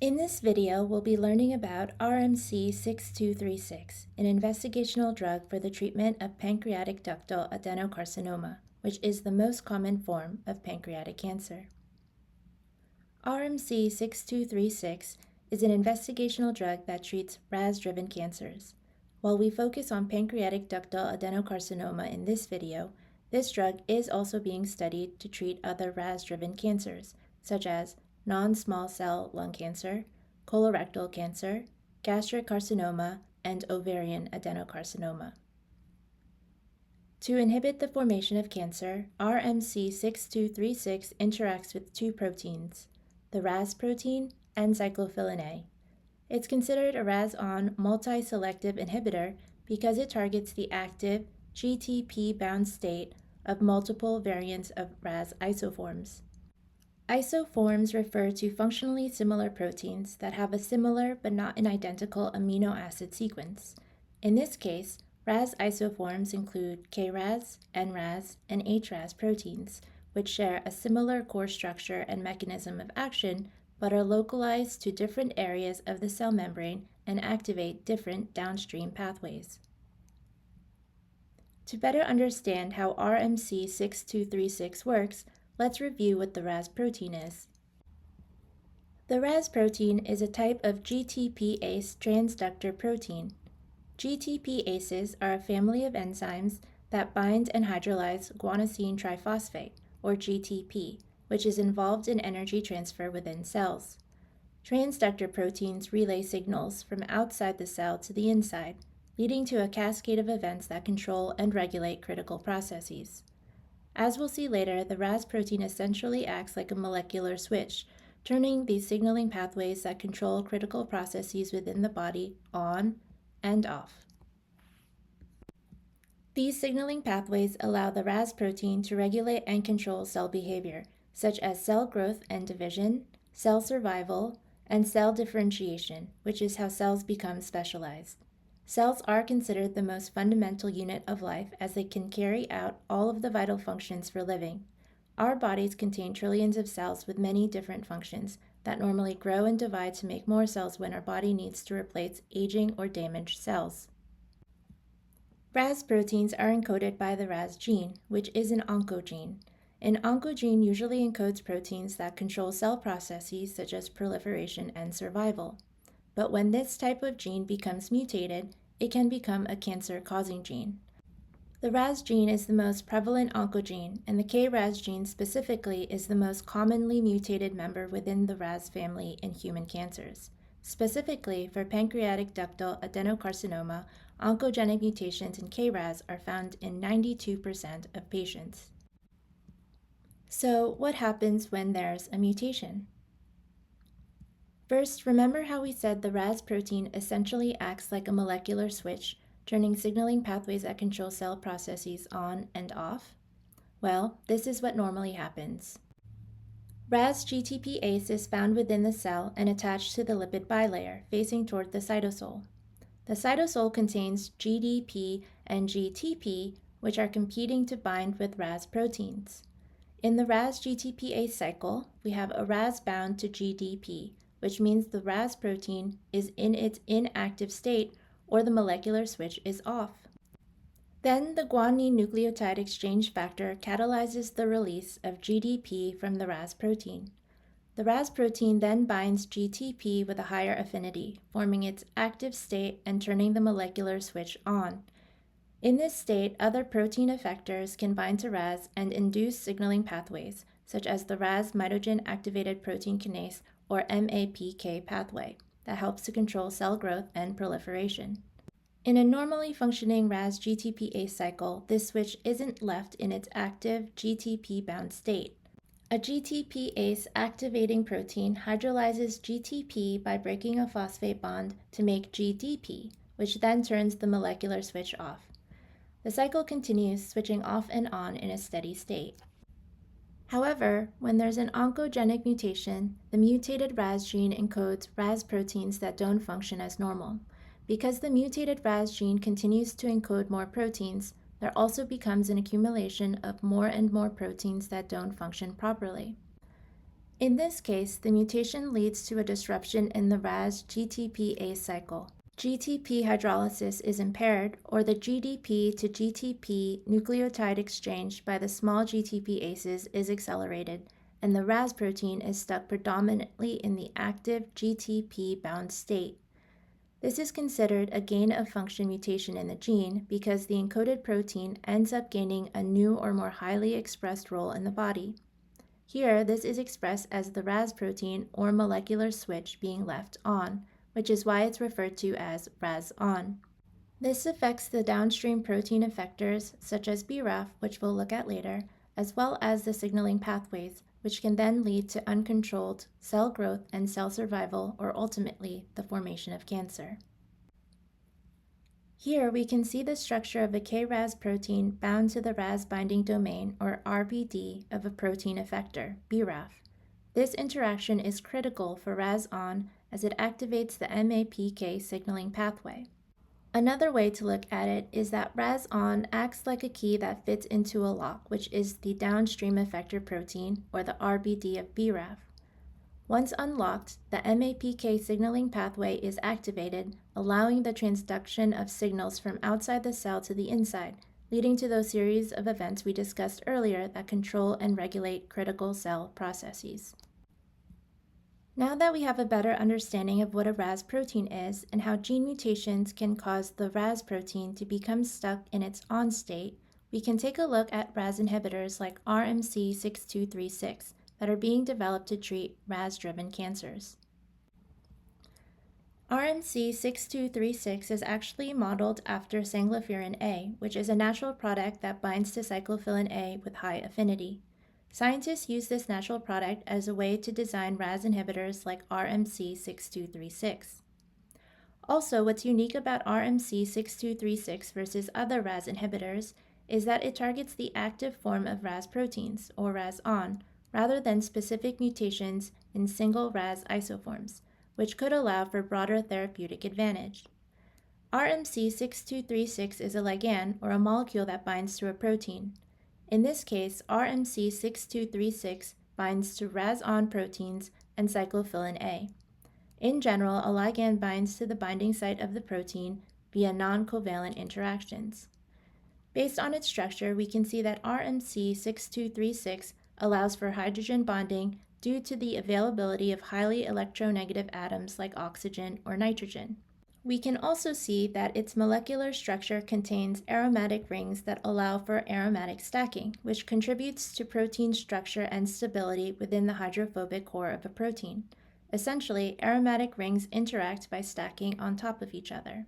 In this video, we'll be learning about RMC-6236, an investigational drug for the treatment of pancreatic ductal adenocarcinoma, which is the most common form of pancreatic cancer. RMC-6236 is an investigational drug that treats RAS-driven cancers. While we focus on pancreatic ductal adenocarcinoma in this video, this drug is also being studied to treat other RAS-driven cancers, such as non-small cell lung cancer, colorectal cancer, gastric carcinoma, and ovarian adenocarcinoma. To inhibit the formation of cancer, RMC-6236 interacts with two proteins, the RAS protein and cyclophilin A. It's considered a RAS-on multi-selective inhibitor because it targets the active GTP-bound state of multiple variants of RAS isoforms. Isoforms refer to functionally similar proteins that have a similar but not an identical amino acid sequence. In this case, RAS isoforms include KRAS, NRAS, and HRAS proteins, which share a similar core structure and mechanism of action, but are localized to different areas of the cell membrane and activate different downstream pathways. To better understand how RMC-6236 works, let's review what the RAS protein is. The RAS protein is a type of GTPase transductor protein. GTPases are a family of enzymes that bind and hydrolyze guanosine triphosphate, or GTP, which is involved in energy transfer within cells. Transductor proteins relay signals from outside the cell to the inside, leading to a cascade of events that control and regulate critical processes. As we'll see later, the RAS protein essentially acts like a molecular switch, turning these signaling pathways that control critical processes within the body on and off. These signaling pathways allow the RAS protein to regulate and control cell behavior, such as cell growth and division, cell survival, and cell differentiation, which is how cells become specialized. Cells are considered the most fundamental unit of life as they can carry out all of the vital functions for living. Our bodies contain trillions of cells with many different functions that normally grow and divide to make more cells when our body needs to replace aging or damaged cells. RAS proteins are encoded by the RAS gene, which is an oncogene. An oncogene usually encodes proteins that control cell processes such as proliferation and survival. But when this type of gene becomes mutated, it can become a cancer-causing gene. The RAS gene is the most prevalent oncogene, and the KRAS gene specifically is the most commonly mutated member within the RAS family in human cancers. Specifically, for pancreatic ductal adenocarcinoma, oncogenic mutations in KRAS are found in 92% of patients. So, what happens when there's a mutation? First, remember how we said the RAS protein essentially acts like a molecular switch, turning signaling pathways that control cell processes on and off? Well, this is what normally happens. RAS GTPase is found within the cell and attached to the lipid bilayer, facing toward the cytosol. The cytosol contains GDP and GTP, which are competing to bind with RAS proteins. In the RAS GTPase cycle, we have a RAS bound to GDP, which means the RAS protein is in its inactive state or the molecular switch is off. Then the guanine nucleotide exchange factor catalyzes the release of GDP from the RAS protein. The RAS protein then binds GTP with a higher affinity, forming its active state and turning the molecular switch on. In this state, other protein effectors can bind to RAS and induce signaling pathways, such as the RAS mitogen activated protein kinase or MAPK pathway, that helps to control cell growth and proliferation. In a normally functioning RAS GTPase cycle, this switch isn't left in its active GTP-bound state. A GTPase activating protein hydrolyzes GTP by breaking a phosphate bond to make GDP, which then turns the molecular switch off. The cycle continues, switching off and on in a steady state. However, when there's an oncogenic mutation, the mutated RAS gene encodes RAS proteins that don't function as normal. Because the mutated RAS gene continues to encode more proteins, there also becomes an accumulation of more and more proteins that don't function properly. In this case, the mutation leads to a disruption in the RAS-GTPase cycle. GTP hydrolysis is impaired, or the GDP to GTP nucleotide exchange by the small GTPases is accelerated, and the RAS protein is stuck predominantly in the active GTP-bound state. This is considered a gain-of-function mutation in the gene because the encoded protein ends up gaining a new or more highly expressed role in the body. Here, this is expressed as the RAS protein or molecular switch being left on, which is why it's referred to as RAS-on. This affects the downstream protein effectors, such as BRAF, which we'll look at later, as well as the signaling pathways, which can then lead to uncontrolled cell growth and cell survival, or ultimately, the formation of cancer. Here we can see the structure of a KRAS protein bound to the RAS binding domain, or RBD, of a protein effector, BRAF. This interaction is critical for RAS-on as it activates the MAPK signaling pathway. Another way to look at it is that RAS-on acts like a key that fits into a lock, which is the downstream effector protein, or the RBD of BRAF. Once unlocked, the MAPK signaling pathway is activated, allowing the transduction of signals from outside the cell to the inside, leading to those series of events we discussed earlier that control and regulate critical cell processes. Now that we have a better understanding of what a RAS protein is and how gene mutations can cause the RAS protein to become stuck in its on state, we can take a look at RAS inhibitors like RMC-6236 that are being developed to treat RAS-driven cancers. RMC-6236 is actually modeled after cyclophilin A, which is a natural product that binds to cyclophilin A with high affinity. Scientists use this natural product as a way to design RAS inhibitors like RMC-6236. Also, what's unique about RMC-6236 versus other RAS inhibitors is that it targets the active form of RAS proteins, or RAS-on, rather than specific mutations in single RAS isoforms, which could allow for broader therapeutic advantage. RMC-6236 is a ligand, or a molecule that binds to a protein. In this case, RMC-6236 binds to RAS-on proteins and cyclophilin A. In general, a ligand binds to the binding site of the protein via non-covalent interactions. Based on its structure, we can see that RMC-6236 allows for hydrogen bonding due to the availability of highly electronegative atoms like oxygen or nitrogen. We can also see that its molecular structure contains aromatic rings that allow for aromatic stacking, which contributes to protein structure and stability within the hydrophobic core of a protein. Essentially, aromatic rings interact by stacking on top of each other.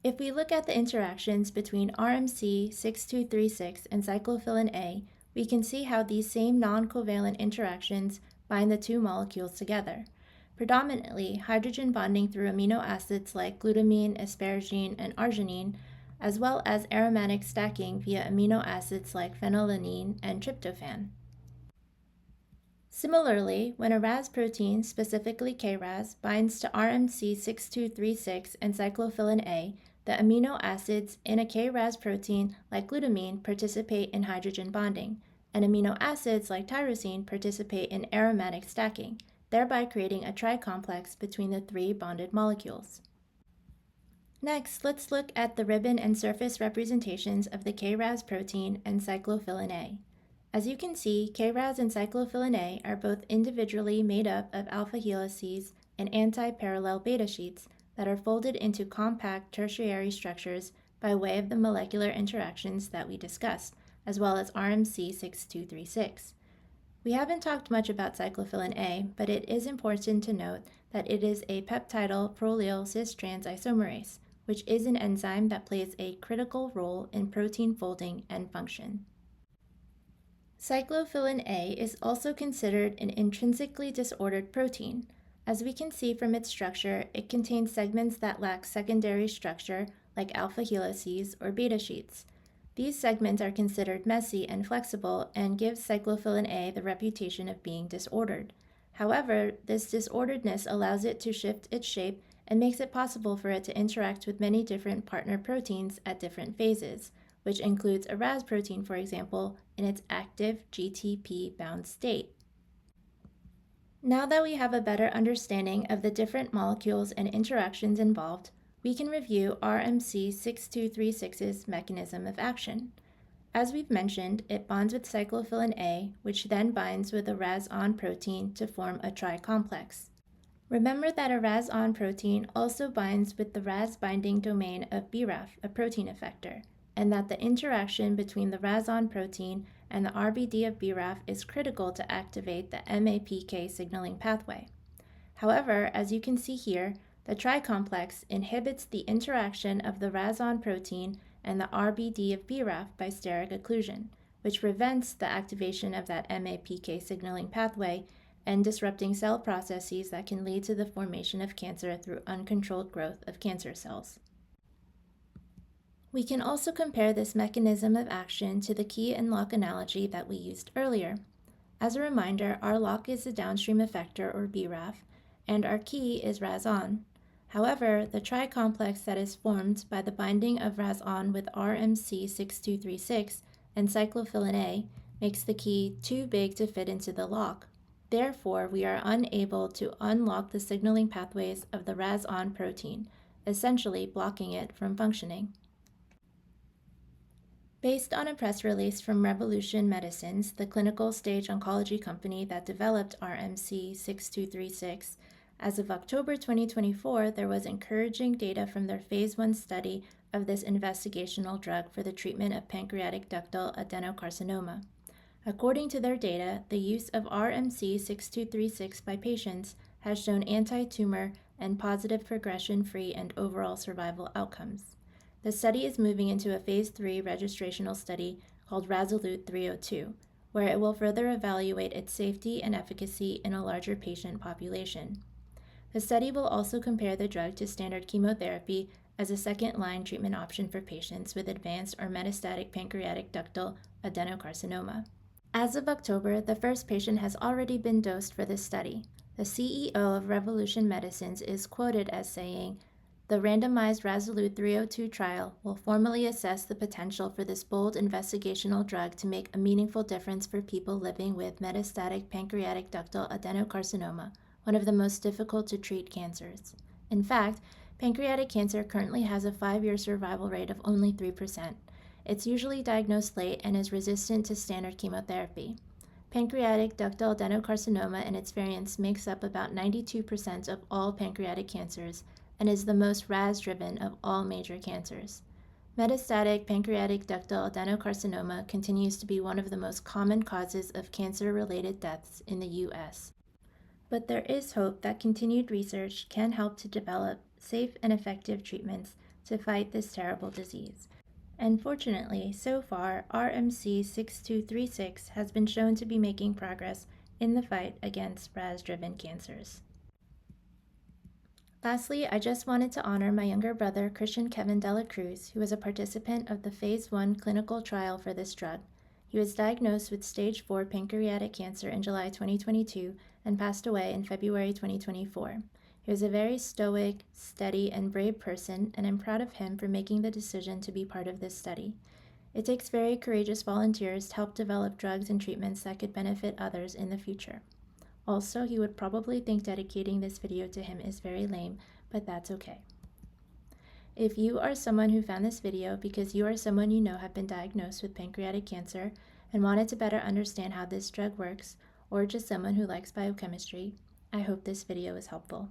If we look at the interactions between RMC-6236 and cyclophilin A, we can see how these same non-covalent interactions bind the two molecules together. Predominantly, hydrogen bonding through amino acids like glutamine, asparagine, and arginine, as well as aromatic stacking via amino acids like phenylalanine and tryptophan. Similarly, when a RAS protein, specifically KRAS, binds to RMC-6236 and cyclophilin A, the amino acids in a KRAS protein like glutamine participate in hydrogen bonding, and amino acids like tyrosine participate in aromatic stacking, thereby creating a tricomplex between the three bonded molecules. Next, let's look at the ribbon and surface representations of the KRAS protein and cyclophilin A. As you can see, KRAS and cyclophilin A are both individually made up of alpha helices and anti-parallel beta sheets that are folded into compact tertiary structures by way of the molecular interactions that we discussed, as well as RMC-6236. We haven't talked much about cyclophilin A, but it is important to note that it is a peptidyl prolyl cis-trans isomerase, which is an enzyme that plays a critical role in protein folding and function. Cyclophilin A is also considered an intrinsically disordered protein. As we can see from its structure, it contains segments that lack secondary structure, like alpha helices or beta sheets. These segments are considered messy and flexible and give cyclophilin A the reputation of being disordered. However, this disorderedness allows it to shift its shape and makes it possible for it to interact with many different partner proteins at different phases, which includes a RAS protein, for example, in its active GTP-bound state. Now that we have a better understanding of the different molecules and interactions involved, we can review RMC-6236's mechanism of action. As we've mentioned, it bonds with cyclophilin A, which then binds with a RAS-on protein to form a tri-complex. Remember that a RAS-on protein also binds with the RAS binding domain of BRAF, a protein effector, and that the interaction between the RAS-on protein and the RBD of BRAF is critical to activate the MAPK signaling pathway. However, as you can see here, the tri-complex inhibits the interaction of the RAS-on protein and the RBD of BRAF by steric occlusion, which prevents the activation of that MAPK signaling pathway and disrupting cell processes that can lead to the formation of cancer through uncontrolled growth of cancer cells. We can also compare this mechanism of action to the key and lock analogy that we used earlier. As a reminder, our lock is a downstream effector, or BRAF, and our key is RAS-on. However, the tri-complex that is formed by the binding of RAS-on with RMC-6236 and cyclophilin A makes the key too big to fit into the lock. Therefore, we are unable to unlock the signaling pathways of the RAS-on protein, essentially blocking it from functioning. Based on a press release from Revolution Medicines, the clinical stage oncology company that developed RMC-6236, as of October 2024, there was encouraging data from their phase 1 study of this investigational drug for the treatment of pancreatic ductal adenocarcinoma. According to their data, the use of RMC-6236 by patients has shown anti-tumor and positive progression-free and overall survival outcomes. The study is moving into a phase 3 registrational study called RASolute 302, where it will further evaluate its safety and efficacy in a larger patient population. The study will also compare the drug to standard chemotherapy as a second-line treatment option for patients with advanced or metastatic pancreatic ductal adenocarcinoma. As of October, the first patient has already been dosed for this study. The CEO of Revolution Medicines is quoted as saying, "The randomized RASolute 302 trial will formally assess the potential for this bold investigational drug to make a meaningful difference for people living with metastatic pancreatic ductal adenocarcinoma, one of the most difficult to treat cancers. In fact, pancreatic cancer currently has a 5-year survival rate of only 3%. It's usually diagnosed late and is resistant to standard chemotherapy. Pancreatic ductal adenocarcinoma and its variants makes up about 92% of all pancreatic cancers and is the most RAS-driven of all major cancers. Metastatic pancreatic ductal adenocarcinoma continues to be one of the most common causes of cancer-related deaths in the U.S. But there is hope that continued research can help to develop safe and effective treatments to fight this terrible disease. And fortunately, so far, RMC-6236 has been shown to be making progress in the fight against RAS-driven cancers. Lastly, I just wanted to honor my younger brother, Christian Kevin Dela Cruz, who was a participant of the Phase 1 clinical trial for this drug. He was diagnosed with stage 4 pancreatic cancer in July 2022 and passed away in February 2024. He was a very stoic, steady, and brave person, and I'm proud of him for making the decision to be part of this study. It takes very courageous volunteers to help develop drugs and treatments that could benefit others in the future. Also, he would probably think dedicating this video to him is very lame, but that's okay. If you are someone who found this video because you or someone you know have been diagnosed with pancreatic cancer and wanted to better understand how this drug works, or just someone who likes biochemistry, I hope this video is helpful.